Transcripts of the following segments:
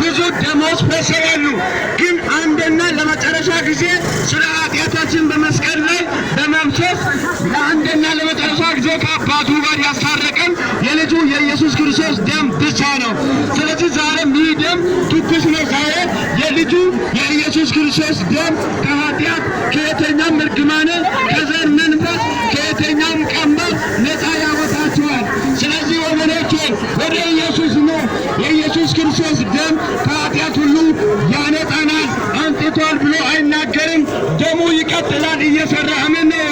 ብዙ ደሞዝ ፈሰዋሉ። ግን አንድና ለመጨረሻ ጊዜ ስለ ኃጢአታችን በመስቀል ላይ በመፍሰስ ለአንድና ለመጨረሻ ጊዜ ከአባቱ ጋር ያስታረቀን የልጁ የኢየሱስ ክርስቶስ ደም ብቻ ነው። ስለዚህ ዛሬም ይህ ደም ትኩስ ነው። ዛሬ የልጁ የኢየሱስ ክርስቶስ ደም ከኃጢአት ከየትኛውም እርግማን ከዘር መንፈስ ከየትኛውም ቀንበር ነፃ ያወጣችኋል። ስለዚህ ወገኖቼ ወደ ኢየሱስ ነው። የኢየሱስ ክርስቶስ ደም ከኃጢአት ሁሉ ያነጻናል። አንጥቷል ብሎ አይናገርም። ደሙ ይቀጥላል እየሰራ አሜን ነው።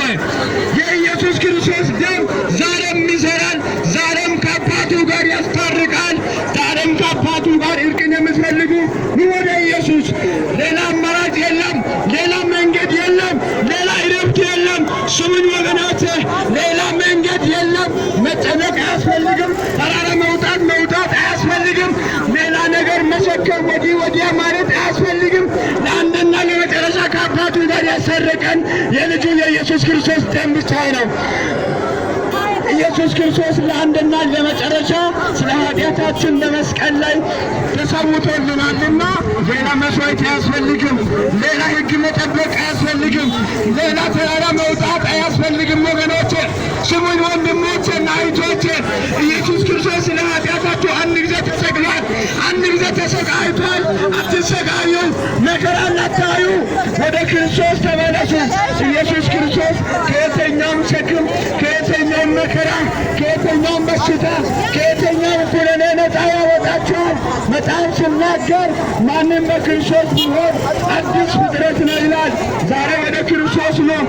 የኢየሱስ ክርስቶስ ደም ዛሬም ይሰራል። ዛሬም ከአባቱ ጋር ያስታርቃል። ዛሬም ከአባቱ ጋር እርቅን የምትፈልጉ ወደ ኢየሱስ። ሌላ አማራጭ የለም። ሌላ መንገድ የለም። ሌላ እረፍት የለም። ስሙኝ ወገኖቼ፣ ሌላ መንገድ የለም። መጨነቅ አያስፈልግም። ተራራ መውጣት አያስፈልግም። ሌላ ነገር መሸከም ወዲህ ወዲያ ማለት አያስፈልግም። ለአንድና ለመጨረሻ ከአባቱ ጋር ያሰረቀን የልጁ የኢየሱስ ክርስቶስ ደም ብቻ ነው። ኢየሱስ ክርስቶስ ለአንድና ለመጨረሻ ስለ ኃጢአታችን በመስቀል ላይ ተሰውቶልናልና ሌላ መስዋዕት አያስፈልግም። ሌላ ሕግ መጠበቅ አያስፈልግም። ሌላ ተራራ መውጣት አያስፈልግም። ወገኖቼ ስሙኝ፣ ወንድሞቼና እህቶቼ፣ ኢየሱስ ክርስቶስ ስለ ኃጢአታችሁ አንድ ጊዜ ተሰቅሏል፣ አንድ ጊዜ ተሰቃይቷል። አትሰቃዩ፣ መከራን አታዩ። ወደ ክርስቶስ ተመለሱ። ኢየሱስ ክርስቶስ ከየትኛውም ሸክም ከየትኛውም መከራ ከየትኛውም በሽታ ከየትኛውም ኩነኔ ነፃ ያወጣችኋል። መጽሐፍ ሲናገር ማንም በክርስቶስ ቢሆን አዲስ ፍጥረት ነው ይላል። ዛሬ ወደ ክርስቶስ ነው